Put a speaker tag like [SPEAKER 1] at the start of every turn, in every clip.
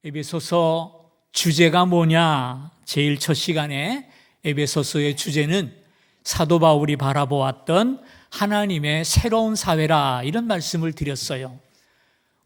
[SPEAKER 1] 에베소서 주제가 뭐냐? 제일 첫 시간에 에베소서의 주제는 사도 바울이 바라보았던 하나님의 새로운 사회라, 이런 말씀을 드렸어요.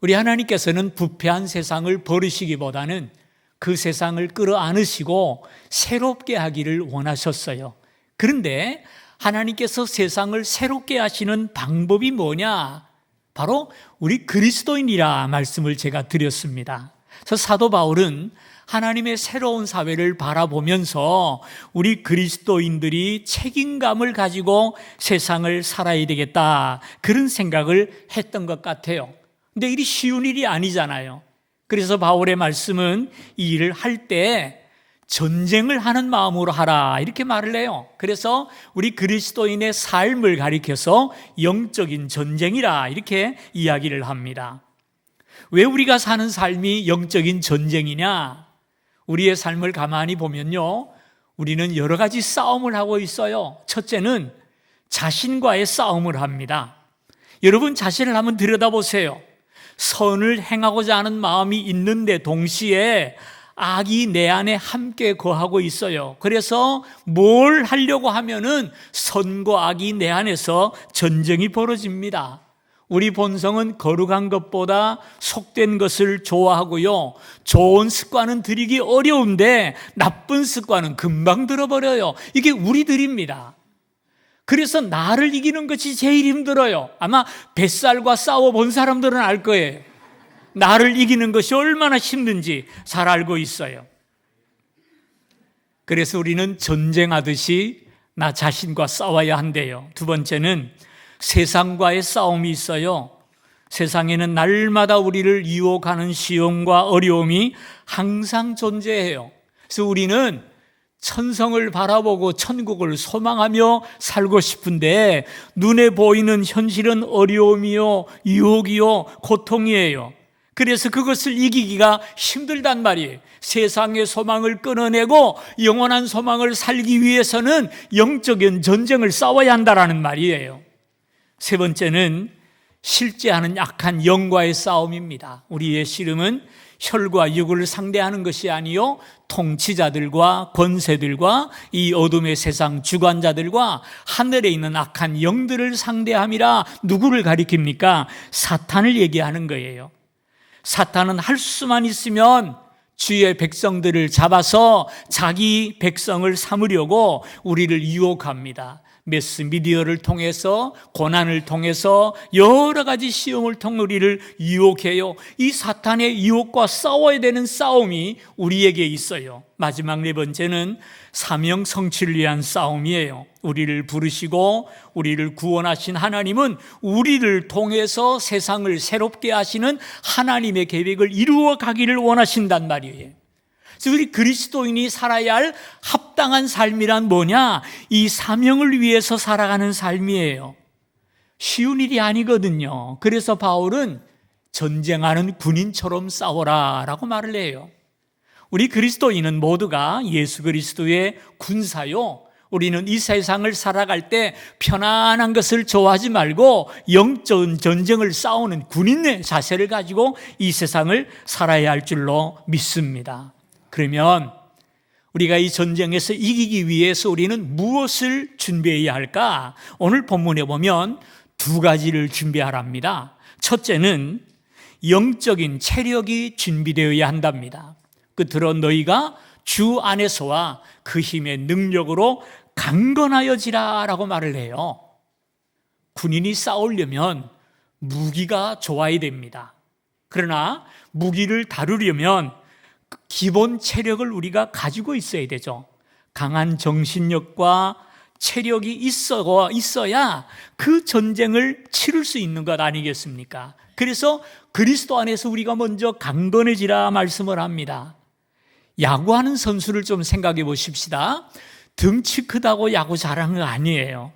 [SPEAKER 1] 우리 하나님께서는 부패한 세상을 버리시기보다는 그 세상을 끌어안으시고 새롭게 하기를 원하셨어요. 그런데 하나님께서 세상을 새롭게 하시는 방법이 뭐냐? 바로 우리 그리스도인이라 말씀을 제가 드렸습니다. 그래서 사도 바울은 하나님의 새로운 사회를 바라보면서 우리 그리스도인들이 책임감을 가지고 세상을 살아야 되겠다, 그런 생각을 했던 것 같아요. 근데 일이 쉬운 일이 아니잖아요. 그래서 바울의 말씀은 이 일을 할 때 전쟁을 하는 마음으로 하라, 이렇게 말을 해요. 그래서 우리 그리스도인의 삶을 가리켜서 영적인 전쟁이라, 이렇게 이야기를 합니다. 왜 우리가 사는 삶이 영적인 전쟁이냐? 우리의 삶을 가만히 보면요, 우리는 여러 가지 싸움을 하고 있어요. 첫째는 자신과의 싸움을 합니다. 여러분 자신을 한번 들여다보세요. 선을 행하고자 하는 마음이 있는데 동시에 악이 내 안에 함께 거하고 있어요. 그래서 뭘 하려고 하면은 선과 악이 내 안에서 전쟁이 벌어집니다. 우리 본성은 거룩한 것보다 속된 것을 좋아하고요, 좋은 습관은 들이기 어려운데 나쁜 습관은 금방 들어버려요. 이게 우리들입니다. 그래서 나를 이기는 것이 제일 힘들어요. 아마 뱃살과 싸워본 사람들은 알 거예요. 나를 이기는 것이 얼마나 힘든지 잘 알고 있어요. 그래서 우리는 전쟁하듯이 나 자신과 싸워야 한대요. 두 번째는 세상과의 싸움이 있어요. 세상에는 날마다 우리를 유혹하는 시험과 어려움이 항상 존재해요. 그래서 우리는 천성을 바라보고 천국을 소망하며 살고 싶은데 눈에 보이는 현실은 어려움이요, 유혹이요, 고통이에요. 그래서 그것을 이기기가 힘들단 말이에요. 세상의 소망을 끊어내고 영원한 소망을 살기 위해서는 영적인 전쟁을 싸워야 한다는 말이에요. 세 번째는 실제하는 약한 영과의 싸움입니다. 우리의 씨름은 혈과 육을 상대하는 것이 아니요, 통치자들과 권세들과 이 어둠의 세상 주관자들과 하늘에 있는 악한 영들을 상대함이라. 누구를 가리킵니까? 사탄을 얘기하는 거예요. 사탄은 할 수만 있으면 주의 백성들을 잡아서 자기 백성을 삼으려고 우리를 유혹합니다. 매스미디어를 통해서, 고난을 통해서, 여러 가지 시험을 통해 우리를 유혹해요. 이 사탄의 유혹과 싸워야 되는 싸움이 우리에게 있어요. 마지막 네 번째는 사명 성취를 위한 싸움이에요. 우리를 부르시고 우리를 구원하신 하나님은 우리를 통해서 세상을 새롭게 하시는 하나님의 계획을 이루어 가기를 원하신단 말이에요. 그래서 우리 그리스도인이 살아야 할 합당한 삶이란 뭐냐? 이 사명을 위해서 살아가는 삶이에요. 쉬운 일이 아니거든요. 그래서 바울은 전쟁하는 군인처럼 싸워라 라고 말을 해요. 우리 그리스도인은 모두가 예수 그리스도의 군사요, 우리는 이 세상을 살아갈 때 편안한 것을 좋아하지 말고 영적인 전쟁을 싸우는 군인의 자세를 가지고 이 세상을 살아야 할 줄로 믿습니다. 그러면 우리가 이 전쟁에서 이기기 위해서 우리는 무엇을 준비해야 할까? 오늘 본문에 보면 두 가지를 준비하랍니다. 첫째는 영적인 체력이 준비되어야 한답니다. 끝으로 너희가 주 안에서와 그 힘의 능력으로 강건하여지라 라고 말을 해요. 군인이 싸우려면 무기가 좋아야 됩니다. 그러나 무기를 다루려면 기본 체력을 우리가 가지고 있어야 되죠. 강한 정신력과 체력이 있어야 그 전쟁을 치를 수 있는 것 아니겠습니까? 그래서 그리스도 안에서 우리가 먼저 강건해지라 말씀을 합니다. 야구하는 선수를 좀 생각해 보십시다. 등치 크다고 야구 잘하는 거 아니에요.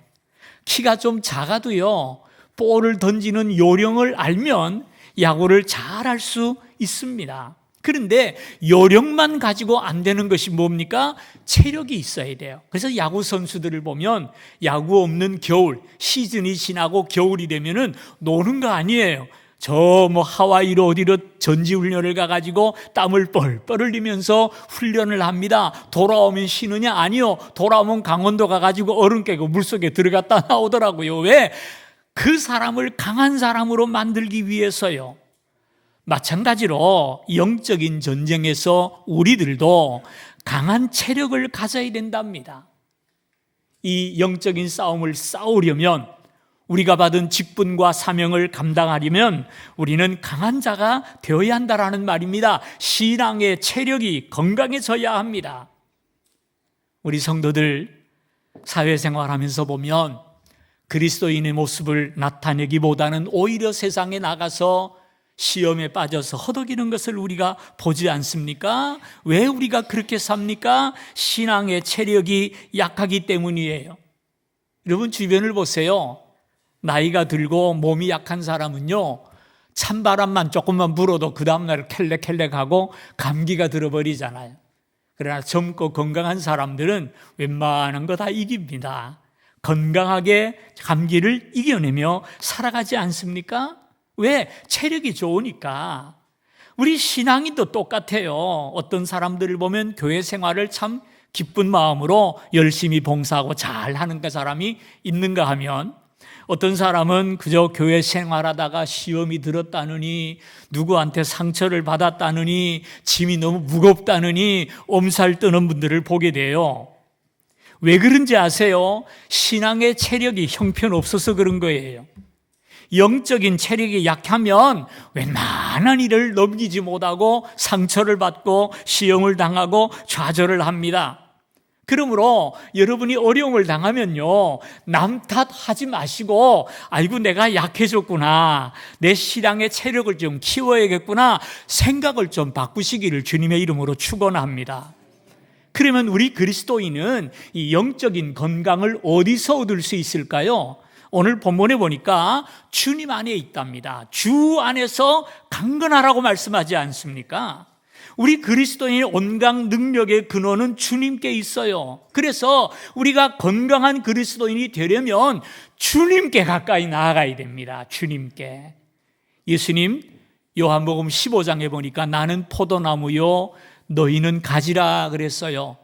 [SPEAKER 1] 키가 좀 작아도요, 볼을 던지는 요령을 알면 야구를 잘할 수 있습니다. 그런데 요령만 가지고 안 되는 것이 뭡니까? 체력이 있어야 돼요. 그래서 야구 선수들을 보면 야구 없는 겨울, 시즌이 지나고 겨울이 되면은 노는 거 아니에요. 저 하와이로 어디로 전지훈련을 가가지고 땀을 뻘뻘 흘리면서 훈련을 합니다. 돌아오면 쉬느냐? 아니요. 돌아오면 강원도 가가지고 얼음 깨고 물속에 들어갔다 나오더라고요. 왜? 그 사람을 강한 사람으로 만들기 위해서요. 마찬가지로 영적인 전쟁에서 우리들도 강한 체력을 가져야 된답니다. 이 영적인 싸움을 싸우려면, 우리가 받은 직분과 사명을 감당하려면 우리는 강한 자가 되어야 한다라는 말입니다. 신앙의 체력이 건강해져야 합니다. 우리 성도들 사회생활하면서 보면 그리스도인의 모습을 나타내기보다는 오히려 세상에 나가서 시험에 빠져서 허덕이는 것을 우리가 보지 않습니까? 왜 우리가 그렇게 삽니까? 신앙의 체력이 약하기 때문이에요. 여러분 주변을 보세요. 나이가 들고 몸이 약한 사람은요, 찬바람만 조금만 불어도 그 다음날 켈렉켈렉하고 감기가 들어버리잖아요. 그러나 젊고 건강한 사람들은 웬만한 거 다 이깁니다. 건강하게 감기를 이겨내며 살아가지 않습니까? 왜? 체력이 좋으니까. 우리 신앙인도 똑같아요. 어떤 사람들을 보면 교회 생활을 참 기쁜 마음으로 열심히 봉사하고 잘하는 그 사람이 있는가 하면, 어떤 사람은 그저 교회 생활하다가 시험이 들었다느니, 누구한테 상처를 받았다느니, 짐이 너무 무겁다느니 엄살 뜨는 분들을 보게 돼요. 왜 그런지 아세요? 신앙의 체력이 형편없어서 그런 거예요. 영적인 체력이 약하면 웬만한 일을 넘기지 못하고 상처를 받고 시험을 당하고 좌절을 합니다. 그러므로 여러분이 어려움을 당하면요, 남 탓하지 마시고, 아이고 내가 약해졌구나, 내 신앙의 체력을 좀 키워야겠구나 생각을 좀 바꾸시기를 주님의 이름으로 축원합니다. 그러면 우리 그리스도인은 이 영적인 건강을 어디서 얻을 수 있을까요? 오늘 본문에 보니까 주님 안에 있답니다. 주 안에서 강건하라고 말씀하지 않습니까? 우리 그리스도인의 온갖 능력의 근원은 주님께 있어요. 그래서 우리가 건강한 그리스도인이 되려면 주님께 가까이 나아가야 됩니다. 주님께. 예수님 요한복음 15장에 보니까 나는 포도나무요 너희는 가지라 그랬어요.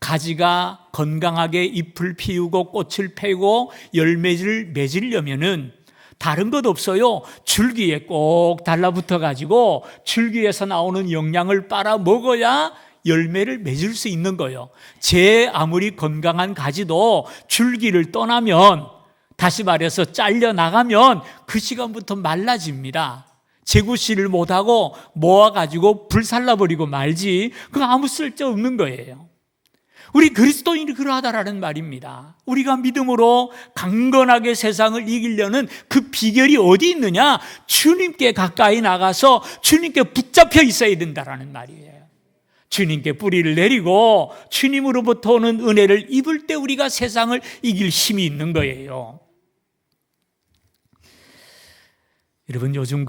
[SPEAKER 1] 가지가 건강하게 잎을 피우고 꽃을 피우고 열매를 맺으려면은 다른 것 없어요. 줄기에 꼭 달라붙어 가지고 줄기에서 나오는 영양을 빨아 먹어야 열매를 맺을 수 있는 거예요. 제 아무리 건강한 가지도 줄기를 떠나면, 다시 말해서 잘려 나가면 그 시간부터 말라집니다. 재구실을 못하고 모아가지고 불살라버리고 말지, 그거 아무 쓸데없는 거예요. 우리 그리스도인이 그러하다라는 말입니다. 우리가 믿음으로 강건하게 세상을 이기려는 그 비결이 어디 있느냐? 주님께 가까이 나가서 주님께 붙잡혀 있어야 된다라는 말이에요. 주님께 뿌리를 내리고 주님으로부터 오는 은혜를 입을 때 우리가 세상을 이길 힘이 있는 거예요. 여러분 요즘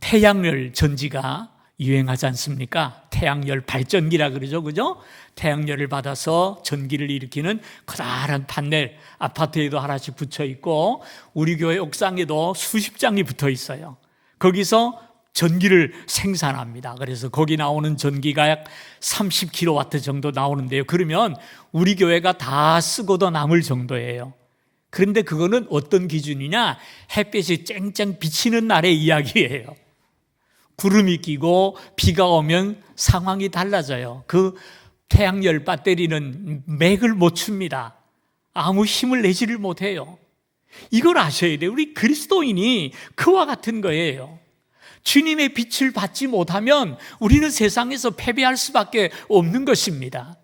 [SPEAKER 1] 태양열 전지가 유행하지 않습니까? 태양열 발전기라 그러죠, 그죠? 태양열을 받아서 전기를 일으키는 커다란 판넬, 아파트에도 하나씩 붙여 있고 우리 교회 옥상에도 수십 장이 붙어 있어요. 거기서 전기를 생산합니다. 그래서 거기 나오는 전기가 약 30kW 정도 나오는데요. 그러면 우리 교회가 다 쓰고도 남을 정도예요. 그런데 그거는 어떤 기준이냐? 햇빛이 쨍쨍 비치는 날의 이야기예요. 구름이 끼고 비가 오면 상황이 달라져요. 그 태양열 배터리는 맥을 못 춥니다. 아무 힘을 내지를 못해요. 이걸 아셔야 돼요. 우리 그리스도인이 그와 같은 거예요. 주님의 빛을 받지 못하면 우리는 세상에서 패배할 수밖에 없는 것입니다.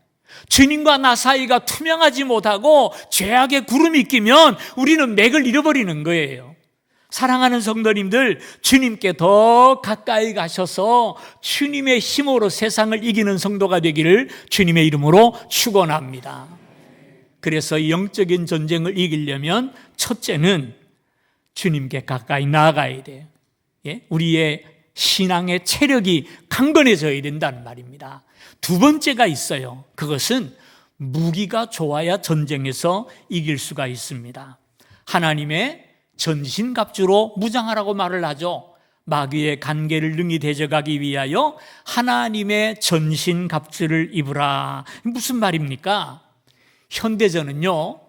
[SPEAKER 1] 주님과 나 사이가 투명하지 못하고 죄악의 구름이 끼면 우리는 맥을 잃어버리는 거예요. 사랑하는 성도님들, 주님께 더 가까이 가셔서 주님의 힘으로 세상을 이기는 성도가 되기를 주님의 이름으로 축원합니다. 그래서 영적인 전쟁을 이기려면 첫째는 주님께 가까이 나아가야 돼요. 우리의 신앙의 체력이 강건해져야 된다는 말입니다. 두 번째가 있어요. 그것은 무기가 좋아야 전쟁에서 이길 수가 있습니다. 하나님의 전신갑주로 무장하라고 말을 하죠. 마귀의 간계를 능히 대적하기 위하여 하나님의 전신갑주를 입으라. 무슨 말입니까? 현대전은요,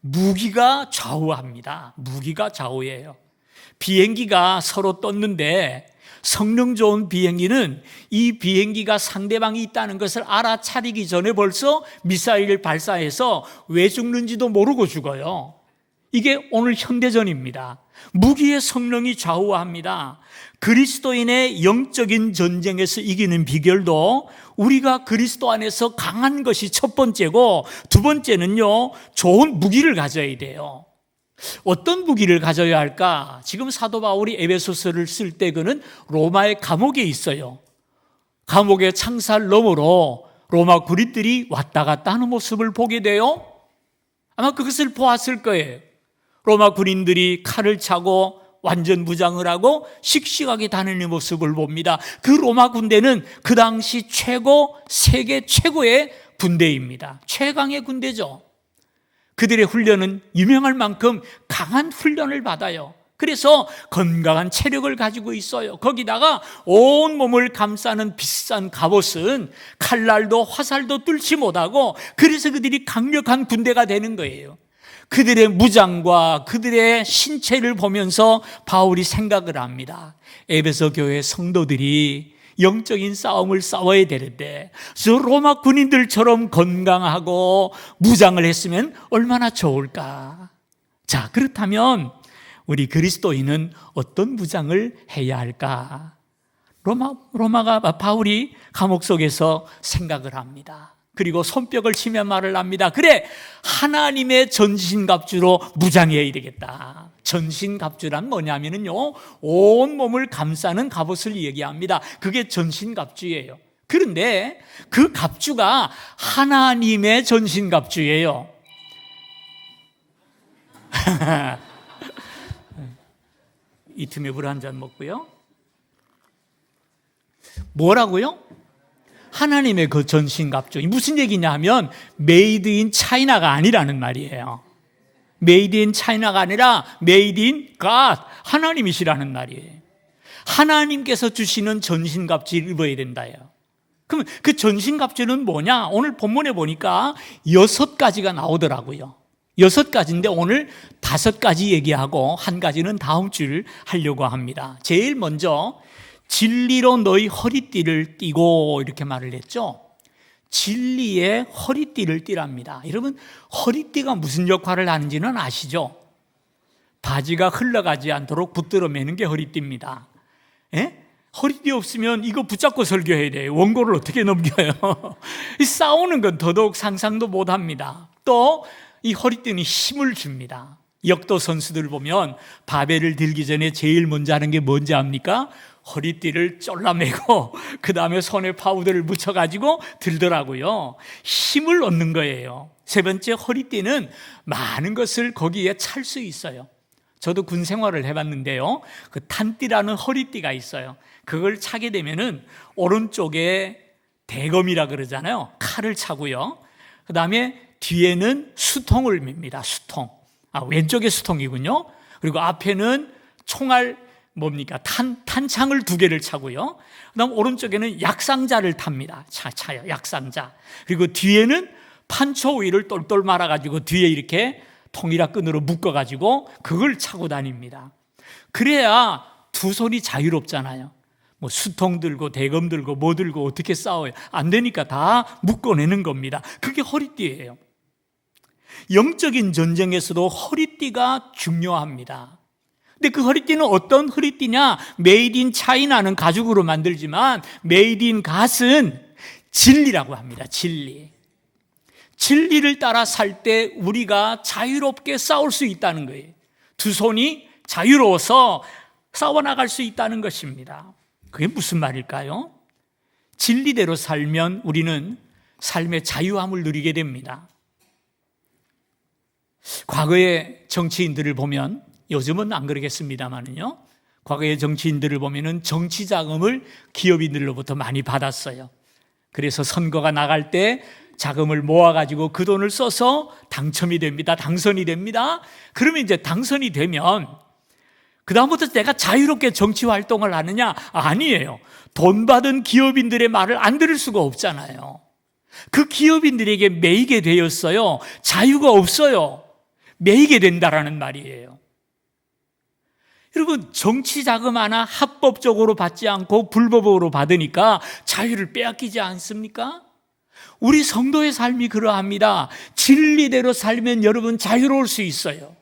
[SPEAKER 1] 무기가 좌우합니다. 무기가 좌우예요. 비행기가 서로 떴는데 성능 좋은 비행기는 이 비행기가 상대방이 있다는 것을 알아차리기 전에 벌써 미사일을 발사해서 왜 죽는지도 모르고 죽어요. 이게 오늘 현대전입니다. 무기의 성능이 좌우합니다. 그리스도인의 영적인 전쟁에서 이기는 비결도 우리가 그리스도 안에서 강한 것이 첫 번째고, 두 번째는요, 좋은 무기를 가져야 돼요. 어떤 무기를 가져야 할까? 지금 사도 바울이 에베소서를 쓸 때 그는 로마의 감옥에 있어요. 감옥의 창살 너머로 로마 군인들이 왔다 갔다 하는 모습을 보게 돼요. 아마 그것을 보았을 거예요. 로마 군인들이 칼을 차고 완전 무장을 하고 씩씩하게 다니는 모습을 봅니다. 그 로마 군대는 그 당시 세계 최고의 군대입니다. 최강의 군대죠. 그들의 훈련은 유명할 만큼 강한 훈련을 받아요. 그래서 건강한 체력을 가지고 있어요. 거기다가 온몸을 감싸는 비싼 갑옷은 칼날도 화살도 뚫지 못하고, 그래서 그들이 강력한 군대가 되는 거예요. 그들의 무장과 그들의 신체를 보면서 바울이 생각을 합니다. 에베소 교회 성도들이 영적인 싸움을 싸워야 되는데 저 로마 군인들처럼 건강하고 무장을 했으면 얼마나 좋을까. 자, 그렇다면 우리 그리스도인은 어떤 무장을 해야 할까? 바울이 감옥 속에서 생각을 합니다. 그리고 손뼉을 치며 말을 합니다. 그래, 하나님의 전신갑주로 무장해야 되겠다. 전신갑주란 뭐냐면요, 온몸을 감싸는 갑옷을 얘기합니다. 그게 전신갑주예요. 그런데 그 갑주가 하나님의 전신갑주예요. 이 틈에 물 한 잔 먹고요. 뭐라고요? 하나님의 그 전신갑주. 무슨 얘기냐 하면 메이드 인 차이나가 아니라는 말이에요. 메이드 인 차이나가 아니라 메이드 인 갓, 하나님이시라는 말이에요. 하나님께서 주시는 전신갑주를 입어야 된다요. 그러면 그 전신갑주는 뭐냐? 오늘 본문에 보니까 6가지가 나오더라고요. 6가지인데 오늘 5가지 얘기하고 한 가지는 다음 주를 하려고 합니다. 제일 먼저 진리로 너희 허리띠를 띠고, 이렇게 말을 했죠. 진리의 허리띠를 띠랍니다. 여러분, 허리띠가 무슨 역할을 하는지는 아시죠? 바지가 흘러가지 않도록 붙들어 매는 게 허리띠입니다. 예? 허리띠 없으면 이거 붙잡고 설교해야 돼요. 원고를 어떻게 넘겨요? 싸우는 건 더더욱 상상도 못합니다. 또 이 허리띠는 힘을 줍니다. 역도 선수들 보면 바벨을 들기 전에 제일 먼저 하는 게 뭔지 압니까? 허리띠를 쫄라매고 그 다음에 손에 파우더를 묻혀가지고 들더라고요. 힘을 얻는 거예요. 세 번째, 허리띠는 많은 것을 거기에 찰 수 있어요. 저도 군 생활을 해봤는데요, 그 탄띠라는 허리띠가 있어요. 그걸 차게 되면은 오른쪽에 대검이라 그러잖아요. 칼을 차고요. 그 다음에 뒤에는 수통을 맵니다. 수통. 왼쪽에 수통이군요. 그리고 앞에는 총알 탄창을 2개를 차고요. 그다음 오른쪽에는 약상자를 탑니다. 차요. 약상자. 그리고 뒤에는 판초 위를 똘똘 말아가지고 뒤에 이렇게 통이라 끈으로 묶어가지고 그걸 차고 다닙니다. 그래야 두 손이 자유롭잖아요. 수통 들고 대검 들고 뭐 들고 어떻게 싸워요? 안 되니까 다 묶어내는 겁니다. 그게 허리띠예요. 영적인 전쟁에서도 허리띠가 중요합니다. 근데 그 허리띠는 어떤 허리띠냐? 메이드 인 차이나는 가죽으로 만들지만 메이드 인 갓은 진리라고 합니다. 진리를 따라 살 때 우리가 자유롭게 싸울 수 있다는 거예요. 두 손이 자유로워서 싸워나갈 수 있다는 것입니다. 그게 무슨 말일까요? 진리대로 살면 우리는 삶의 자유함을 누리게 됩니다. 과거의 정치인들을 보면, 요즘은 안 그러겠습니다만은요, 과거의 정치인들을 보면은 정치 자금을 기업인들로부터 많이 받았어요. 그래서 선거가 나갈 때 자금을 모아가지고 그 돈을 써서 당첨이 됩니다. 당선이 됩니다. 그러면 이제 당선이 되면 그다음부터 내가 자유롭게 정치 활동을 하느냐? 아니에요. 돈 받은 기업인들의 말을 안 들을 수가 없잖아요. 그 기업인들에게 매이게 되었어요. 자유가 없어요. 매이게 된다라는 말이에요. 여러분, 정치 자금 하나 합법적으로 받지 않고 불법으로 받으니까 자유를 빼앗기지 않습니까? 우리 성도의 삶이 그러합니다. 진리대로 살면 여러분 자유로울 수 있어요.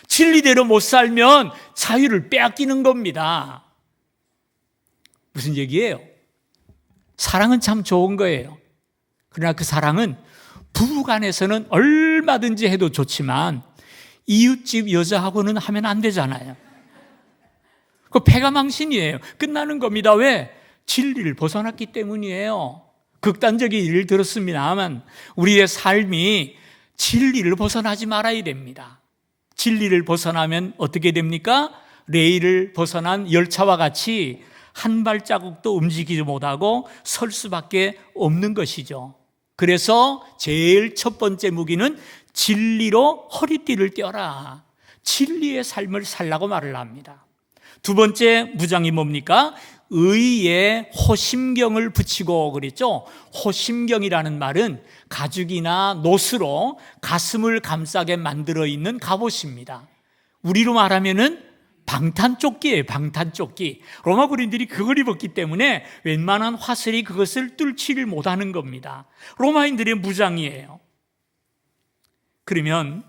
[SPEAKER 1] 진리대로 못 살면 자유를 빼앗기는 겁니다. 무슨 얘기예요? 사랑은 참 좋은 거예요. 그러나 그 사랑은 부부간에서는 얼마든지 해도 좋지만 이웃집 여자하고는 하면 안 되잖아요. 그 패가망신이에요. 끝나는 겁니다. 왜? 진리를 벗어났기 때문이에요. 극단적인 일을 들었습니다만 우리의 삶이 진리를 벗어나지 말아야 됩니다. 진리를 벗어나면 어떻게 됩니까? 레일을 벗어난 열차와 같이 한 발자국도 움직이지 못하고 설 수밖에 없는 것이죠. 그래서 제일 첫 번째 무기는 진리로 허리띠를 떼어라. 진리의 삶을 살라고 말을 합니다. 두 번째 무장이 뭡니까? 의에 호심경을 붙이고 그랬죠. 호심경이라는 말은 가죽이나 노스로 가슴을 감싸게 만들어 있는 갑옷입니다. 우리로 말하면은 방탄조끼예요. 방탄조끼. 로마 군인들이 그걸 입었기 때문에 웬만한 화살이 그것을 뚫지를 못하는 겁니다. 로마인들의 무장이에요. 그러면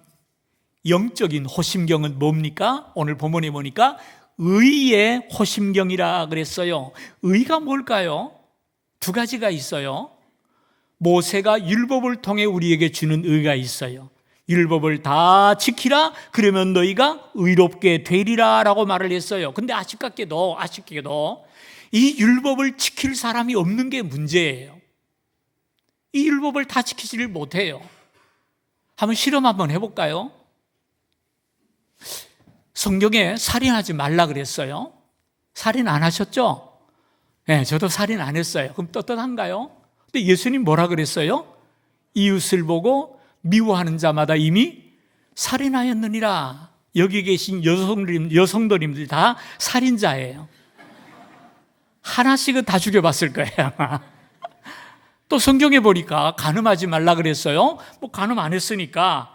[SPEAKER 1] 영적인 호심경은 뭡니까? 오늘 본문에 보니까 의의 호심경이라 그랬어요. 의가 뭘까요? 두 가지가 있어요. 모세가 율법을 통해 우리에게 주는 의가 있어요. 율법을 다 지키라, 그러면 너희가 의롭게 되리라 라고 말을 했어요. 근데 아쉽게도 이 율법을 지킬 사람이 없는 게 문제예요. 이 율법을 다 지키지를 못해요. 한번 실험 한번 해볼까요? 성경에 살인하지 말라 그랬어요. 살인 안 하셨죠? 네, 저도 살인 안 했어요. 그럼 떳떳한가요? 근데 예수님 뭐라 그랬어요? 이웃을 보고 미워하는 자마다 이미 살인하였느니라. 여기 계신 여성들님들 다 살인자예요. 하나씩은 다 죽여봤을 거예요. 또 성경에 보니까 간음하지 말라 그랬어요. 뭐 간음 안 했으니까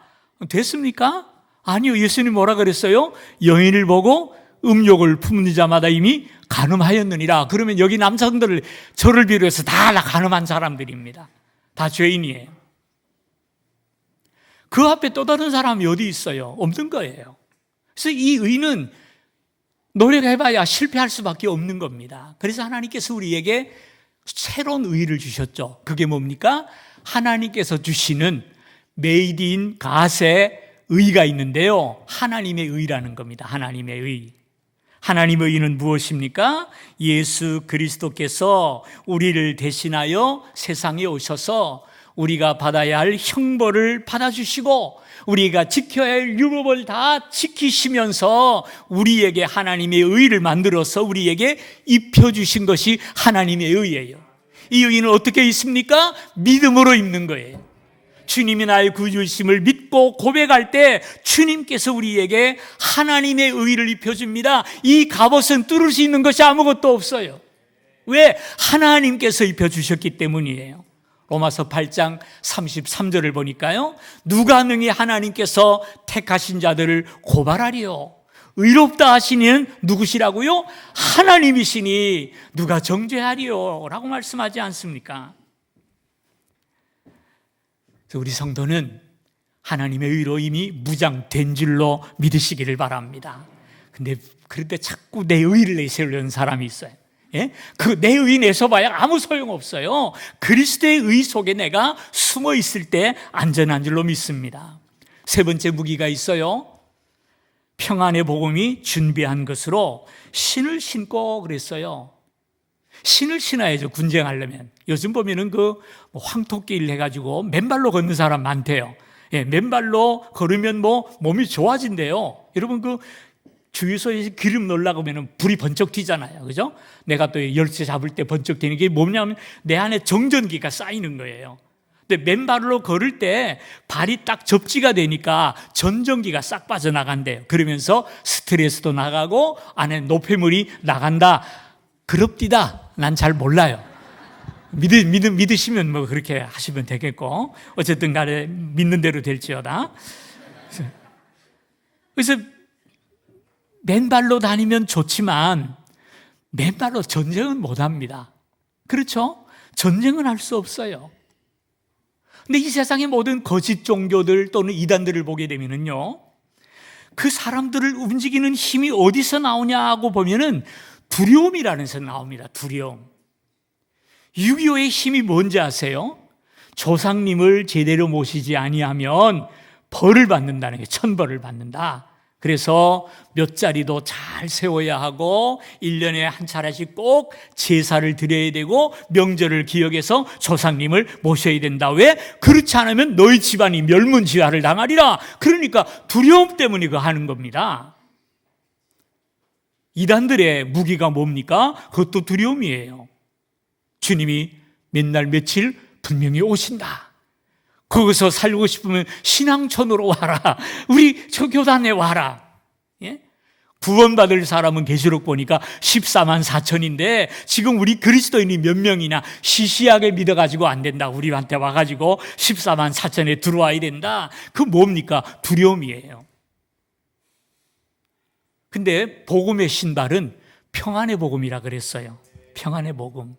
[SPEAKER 1] 됐습니까? 아니요. 예수님 뭐라 그랬어요? 여인을 보고 음욕을 품는 자마다 이미 간음하였느니라. 그러면 여기 남성들, 저를 비롯해서 다 간음한 사람들입니다. 다 죄인이에요. 그 앞에 또 다른 사람이 어디 있어요? 없는 거예요. 그래서 이 의는 노력해봐야 실패할 수밖에 없는 겁니다. 그래서 하나님께서 우리에게 새로운 의를 주셨죠. 그게 뭡니까? 하나님께서 주시는 메이드 인 갓의 의가 있는데요. 하나님의 의라는 겁니다. 하나님의 의. 하나님의 의는 무엇입니까? 예수 그리스도께서 우리를 대신하여 세상에 오셔서 우리가 받아야 할 형벌을 받아주시고 우리가 지켜야 할 율법을 다 지키시면서 우리에게 하나님의 의를 만들어서 우리에게 입혀주신 것이 하나님의 의예요. 이 의는 어떻게 있습니까? 믿음으로 입는 거예요. 주님이 나의 구주심을 믿고 고백할 때 주님께서 우리에게 하나님의 의를 입혀줍니다. 이 갑옷은 뚫을 수 있는 것이 아무것도 없어요. 왜? 하나님께서 입혀주셨기 때문이에요. 로마서 8장 33절을 보니까요, 누가 능히 하나님께서 택하신 자들을 고발하리요? 의롭다 하시는 누구시라고요? 하나님이시니 누가 정죄하리요? 라고 말씀하지 않습니까? 우리 성도는 하나님의 의로 이미 무장된 줄로 믿으시기를 바랍니다. 그런데 자꾸 내 의를 내세우려는 사람이 있어요. 예? 그 내 의 내서봐야 아무 소용없어요. 그리스도의 의 속에 내가 숨어 있을 때 안전한 줄로 믿습니다. 세 번째 무기가 있어요. 평안의 복음이 준비한 것으로 신을 신고 그랬어요. 신을 신어야죠. 군쟁하려면. 요즘 보면은 황토끼를 해가지고 맨발로 걷는 사람 많대요. 예, 맨발로 걸으면 몸이 좋아진대요. 여러분 주유소에서 기름 넣으려고 하면 불이 번쩍 튀잖아요. 그죠? 내가 또 열쇠 잡을 때 번쩍 튀는 게 뭐냐면 내 안에 정전기가 쌓이는 거예요. 근데 맨발로 걸을 때 발이 딱 접지가 되니까 전정기가 싹 빠져나간대요. 그러면서 스트레스도 나가고 안에 노폐물이 나간다. 그럽디다. 난 잘 몰라요. 믿으시면 뭐 그렇게 하시면 되겠고, 어쨌든 간에 믿는 대로 될지어다. 그래서 맨발로 다니면 좋지만 맨발로 전쟁은 못합니다. 그렇죠? 전쟁은 할 수 없어요. 근데 이 세상의 모든 거짓 종교들 또는 이단들을 보게 되면은요, 그 사람들을 움직이는 힘이 어디서 나오냐고 보면은 두려움이라는 것이 나옵니다. 두려움. 6.25의 힘이 뭔지 아세요? 조상님을 제대로 모시지 아니하면 벌을 받는다는 게, 천벌을 받는다. 그래서 몇 자리도 잘 세워야 하고 1년에 한 차례씩 꼭 제사를 드려야 되고 명절을 기억해서 조상님을 모셔야 된다. 왜? 그렇지 않으면 너희 집안이 멸문지화를 당하리라. 그러니까 두려움 때문에 그거 하는 겁니다. 이단들의 무기가 뭡니까? 그것도 두려움이에요. 주님이 맨날 며칠 분명히 오신다. 거기서 살고 싶으면 신앙촌으로 와라. 우리 저 교단에 와라. 예? 구원받을 사람은 계시록 보니까 14만 4천인데 지금 우리 그리스도인이 몇 명이나 시시하게 믿어가지고 안 된다. 우리한테 와가지고 14만 4천에 들어와야 된다. 그 뭡니까? 두려움이에요. 근데 복음의 신발은 평안의 복음이라 그랬어요. 평안의 복음.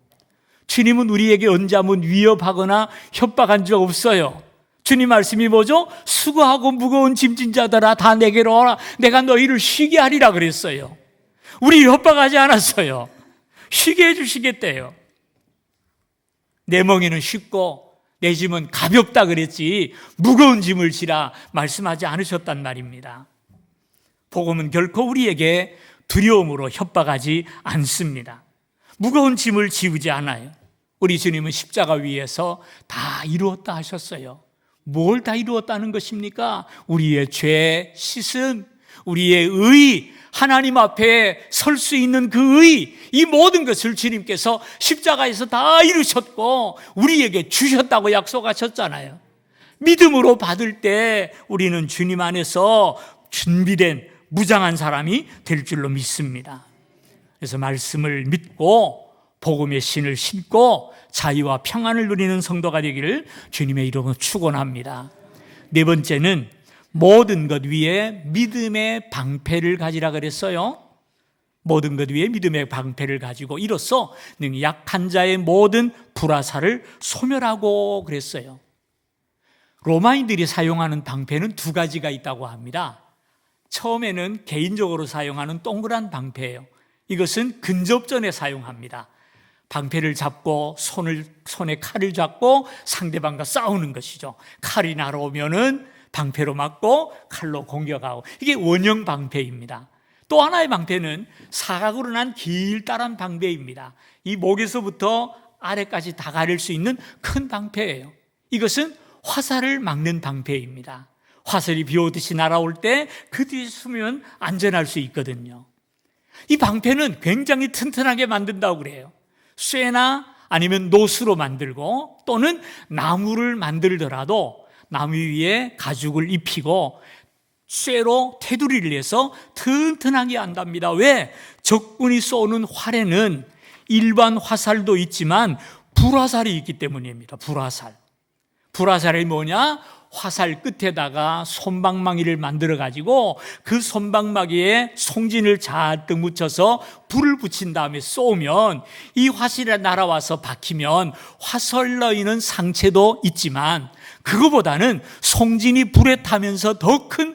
[SPEAKER 1] 주님은 우리에게 언제 한번 위협하거나 협박한 적 없어요. 주님 말씀이 뭐죠? 수고하고 무거운 짐진 자들아 다 내게로 오라. 내가 너희를 쉬게 하리라 그랬어요. 우리 협박하지 않았어요. 쉬게 해주시겠대요. 내 멍에는 쉽고 내 짐은 가볍다 그랬지 무거운 짐을 지라 말씀하지 않으셨단 말입니다. 복음은 결코 우리에게 두려움으로 협박하지 않습니다. 무거운 짐을 지우지 않아요. 우리 주님은 십자가 위에서 다 이루었다 하셨어요. 뭘 다 이루었다는 것입니까? 우리의 죄 씻음, 우리의 의, 하나님 앞에 설 수 있는 그 의, 이 모든 것을 주님께서 십자가에서 다 이루셨고 우리에게 주셨다고 약속하셨잖아요. 믿음으로 받을 때 우리는 주님 안에서 준비된 무장한 사람이 될 줄로 믿습니다. 그래서 말씀을 믿고 복음의 신을 신고 자유와 평안을 누리는 성도가 되기를 주님의 이름으로 축원합니다. 네 번째는 모든 것 위에 믿음의 방패를 가지라 그랬어요. 모든 것 위에 믿음의 방패를 가지고 이로써 약한 자의 모든 불화살을 소멸하고 그랬어요. 로마인들이 사용하는 방패는 두 가지가 있다고 합니다. 처음에는 개인적으로 사용하는 동그란 방패예요. 이것은 근접전에 사용합니다. 방패를 잡고 손에 칼을 잡고 상대방과 싸우는 것이죠. 칼이 날아오면은 방패로 맞고 칼로 공격하고, 이게 원형 방패입니다. 또 하나의 방패는 사각으로 난 길다란 방패입니다. 이 목에서부터 아래까지 다 가릴 수 있는 큰 방패예요. 이것은 화살을 막는 방패입니다. 화살이 비오듯이 날아올 때 그 뒤에 숨으면 안전할 수 있거든요. 이 방패는 굉장히 튼튼하게 만든다고 그래요. 쇠나 아니면 노수로 만들고 또는 나무를 만들더라도 나무 위에 가죽을 입히고 쇠로 테두리를 해서 튼튼하게 한답니다. 왜? 적군이 쏘는 활에는 일반 화살도 있지만 불화살이 있기 때문입니다. 불화살이 뭐냐? 화살 끝에다가 솜방망이를 만들어가지고 그 솜방망이에 송진을 잔뜩 묻혀서 불을 붙인 다음에 쏘면 이 화살이 날아와서 박히면 화살로 인한 상처도 있지만 그거보다는 송진이 불에 타면서 더 큰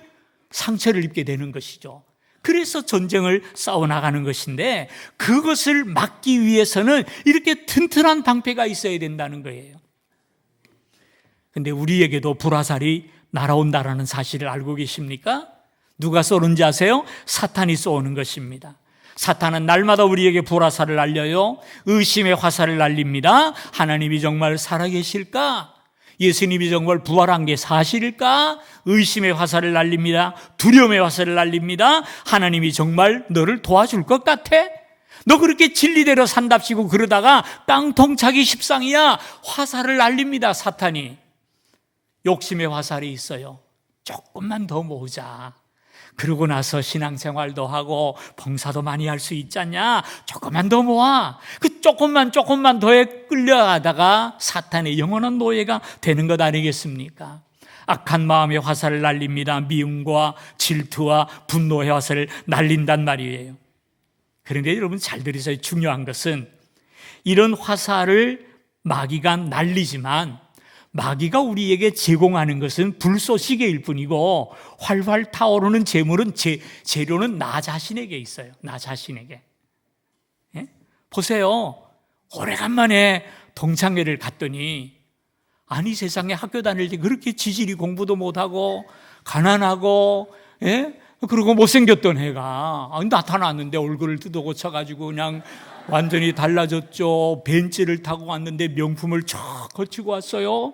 [SPEAKER 1] 상처를 입게 되는 것이죠. 그래서 전쟁을 싸워나가는 것인데 그것을 막기 위해서는 이렇게 튼튼한 방패가 있어야 된다는 거예요. 근데 우리에게도 불화살이 날아온다라는 사실을 알고 계십니까? 누가 쏘는지 아세요? 사탄이 쏘는 것입니다. 사탄은 날마다 우리에게 불화살을 날려요. 의심의 화살을 날립니다. 하나님이 정말 살아계실까? 예수님이 정말 부활한 게 사실일까? 의심의 화살을 날립니다. 두려움의 화살을 날립니다. 하나님이 정말 너를 도와줄 것 같아? 너 그렇게 진리대로 산답시고 그러다가 깡통 차기 십상이야. 화살을 날립니다, 사탄이. 욕심의 화살이 있어요. 조금만 더 모으자. 그러고 나서 신앙생활도 하고 봉사도 많이 할 수 있잖냐. 조금만 더 모아. 그 조금만 더에 끌려가다가 사탄의 영원한 노예가 되는 것 아니겠습니까? 악한 마음의 화살을 날립니다. 미움과 질투와 분노의 화살을 날린단 말이에요. 그런데 여러분 잘 들으세요. 중요한 것은 이런 화살을 마귀가 날리지만 마귀가 우리에게 제공하는 것은 불쏘시개일 뿐이고 활활 타오르는 재료는 나 자신에게 있어요. 나 자신에게. 예? 보세요. 오래간만에 동창회를 갔더니 아니 세상에 학교 다닐 때 그렇게 지질이 공부도 못하고 가난하고 예? 그리고 못생겼던 애가 나타났는데 얼굴을 뜯어고쳐가지고 그냥 완전히 달라졌죠. 벤츠를 타고 왔는데 명품을 쫙 거치고 왔어요.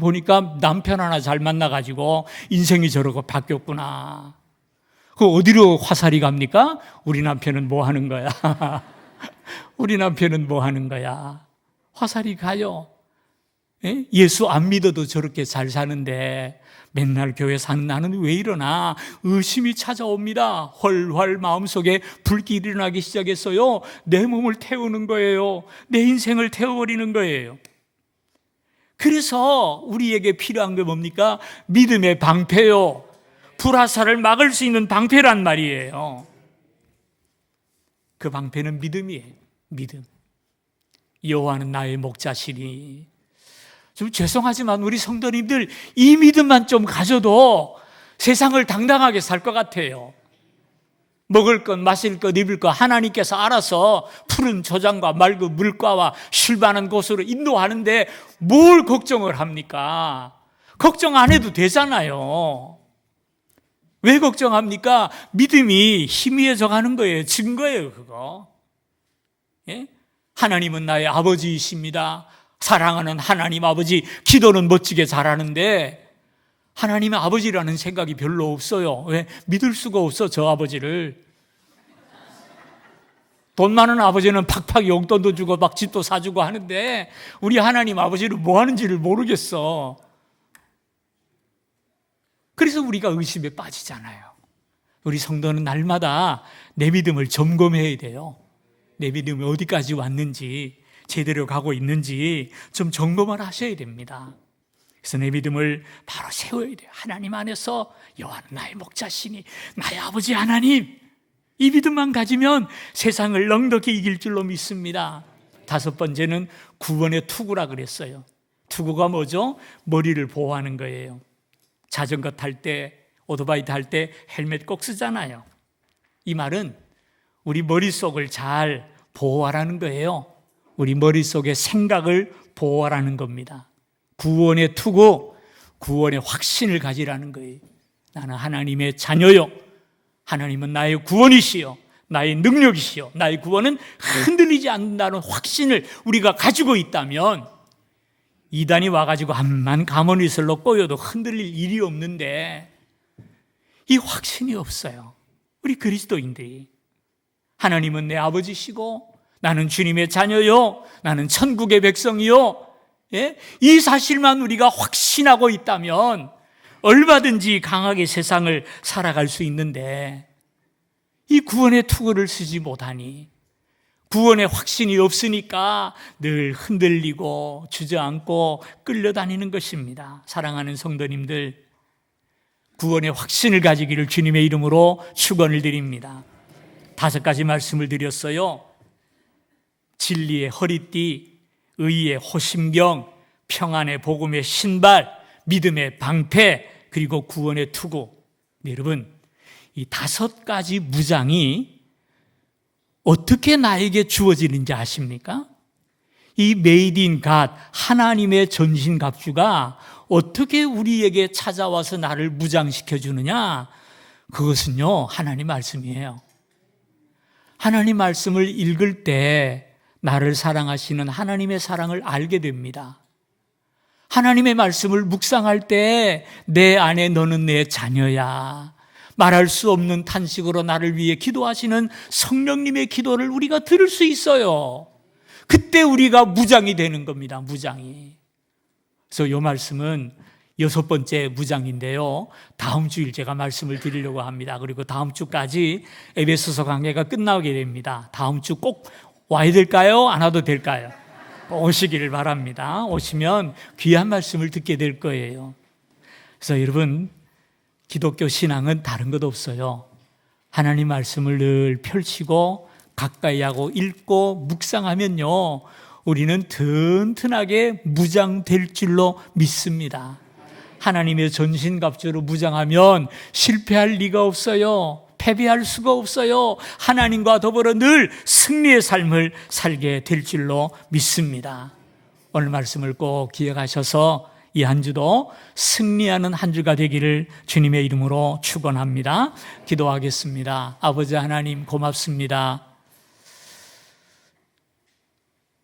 [SPEAKER 1] 보니까 남편 하나 잘 만나가지고 인생이 저러고 바뀌었구나. 그 어디로 화살이 갑니까? 우리 남편은 뭐 하는 거야? 우리 남편은 뭐 하는 거야? 화살이 가요. 예? 예수 안 믿어도 저렇게 잘 사는데 맨날 교회 사는 나는 왜 이러나 의심이 찾아옵니다. 훨훨 마음속에 불길이 일어나기 시작했어요. 내 몸을 태우는 거예요. 내 인생을 태워버리는 거예요. 그래서 우리에게 필요한 게 뭡니까? 믿음의 방패요. 불화살을 막을 수 있는 방패란 말이에요. 그 방패는 믿음이에요. 믿음. 여호와는 나의 목자시니. 좀 죄송하지만 우리 성도님들 이 믿음만 좀 가져도 세상을 당당하게 살 것 같아요. 먹을 것, 마실 것, 입을 것 하나님께서 알아서 푸른 초장과 맑은 물가와 쉴 만한 곳으로 인도하는데 뭘 걱정을 합니까? 걱정 안 해도 되잖아요. 왜 걱정합니까? 믿음이 희미해져 가는 거예요. 증거예요, 그거. 예? 하나님은 나의 아버지이십니다. 사랑하는 하나님 아버지, 기도는 멋지게 잘하는데 하나님의 아버지라는 생각이 별로 없어요. 왜? 믿을 수가 없어, 저 아버지를. 돈 많은 아버지는 팍팍 용돈도 주고 막 집도 사주고 하는데 우리 하나님 아버지는 뭐 하는지를 모르겠어. 그래서 우리가 의심에 빠지잖아요. 우리 성도는 날마다 내 믿음을 점검해야 돼요. 내 믿음이 어디까지 왔는지, 제대로 가고 있는지 좀 점검을 하셔야 됩니다. 그래서 내 믿음을 바로 세워야 돼요. 하나님 안에서 여호와는 나의 목자시니 나의 아버지 하나님, 이 믿음만 가지면 세상을 넉넉히 이길 줄로 믿습니다. 다섯 번째는 구원의 투구라 그랬어요. 투구가 뭐죠? 머리를 보호하는 거예요. 자전거 탈 때, 오토바이 탈 때 헬멧 꼭 쓰잖아요. 이 말은 우리 머릿속을 잘 보호하라는 거예요. 우리 머릿속의 생각을 보호하라는 겁니다. 구원의 투구, 구원의 확신을 가지라는 거예요. 나는 하나님의 자녀요. 하나님은 나의 구원이시요. 나의 능력이시요. 나의 구원은 흔들리지 않는다는 확신을 우리가 가지고 있다면 이단이 와가지고 암만 가모니슬로 꼬여도 흔들릴 일이 없는데 이 확신이 없어요. 우리 그리스도인들이. 하나님은 내 아버지시고 나는 주님의 자녀요. 나는 천국의 백성이요. 예? 이 사실만 우리가 확신하고 있다면 얼마든지 강하게 세상을 살아갈 수 있는데 이 구원의 투구를 쓰지 못하니 구원의 확신이 없으니까 늘 흔들리고 주저앉고 끌려다니는 것입니다. 사랑하는 성도님들, 구원의 확신을 가지기를 주님의 이름으로 축원을 드립니다. 5가지 말씀을 드렸어요. 진리의 허리띠, 의의 호심경, 평안의 복음의 신발, 믿음의 방패, 그리고 구원의 투구. 여러분, 이 5가지 무장이 어떻게 나에게 주어지는지 아십니까? 이 메이드 인 갓, 하나님의 전신갑주가 어떻게 우리에게 찾아와서 나를 무장시켜 주느냐? 그것은요, 하나님 말씀이에요. 하나님 말씀을 읽을 때 나를 사랑하시는 하나님의 사랑을 알게 됩니다. 하나님의 말씀을 묵상할 때 내 안에 너는 내 자녀야. 말할 수 없는 탄식으로 나를 위해 기도하시는 성령님의 기도를 우리가 들을 수 있어요. 그때 우리가 무장이 되는 겁니다. 무장이. 그래서 이 말씀은 6번째 무장인데요. 다음 주일 제가 말씀을 드리려고 합니다. 그리고 다음 주까지 에베소서 강해가 끝나게 됩니다. 다음 주 꼭 와야 될까요? 안 와도 될까요? 오시기를 바랍니다. 오시면 귀한 말씀을 듣게 될 거예요. 그래서 여러분, 기독교 신앙은 다른 것 없어요. 하나님 말씀을 늘 펼치고 가까이 하고 읽고 묵상하면요, 우리는 튼튼하게 무장될 줄로 믿습니다. 하나님의 전신갑주로 무장하면 실패할 리가 없어요. 패배할 수가 없어요. 하나님과 더불어 늘 승리의 삶을 살게 될 줄로 믿습니다. 오늘 말씀을 꼭 기억하셔서 이 한 주도 승리하는 한 주가 되기를 주님의 이름으로 축원합니다. 기도하겠습니다. 아버지 하나님, 고맙습니다.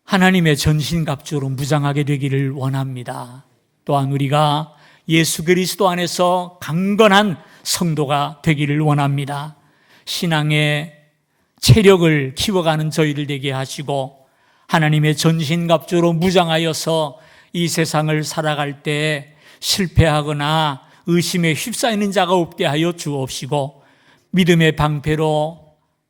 [SPEAKER 1] 하나님의 전신갑주로 무장하게 되기를 원합니다. 또한 우리가 예수 그리스도 안에서 강건한 성도가 되기를 원합니다. 신앙의 체력을 키워가는 저희들 되게 하시고 하나님의 전신갑주로 무장하여서 이 세상을 살아갈 때 실패하거나 의심에 휩싸이는 자가 없게 하여 주옵시고, 믿음의 방패로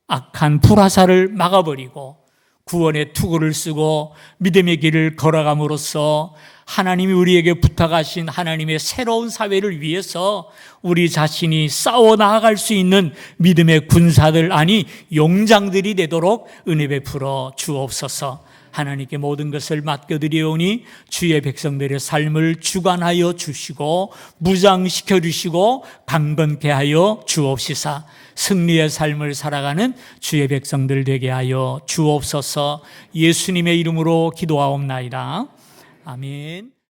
[SPEAKER 1] 악한 불화살을 막아버리고 구원의 투구를 쓰고 믿음의 길을 걸어감으로써 하나님이 우리에게 부탁하신 하나님의 새로운 사회를 위해서 우리 자신이 싸워 나아갈 수 있는 믿음의 군사들, 아니 용장들이 되도록 은혜 베풀어 주옵소서. 하나님께 모든 것을 맡겨드리오니 주의 백성들의 삶을 주관하여 주시고 무장시켜 주시고 강건케 하여 주옵시사. 승리의 삶을 살아가는 주의 백성들 되게 하여 주옵소서. 예수님의 이름으로 기도하옵나이다. 아멘.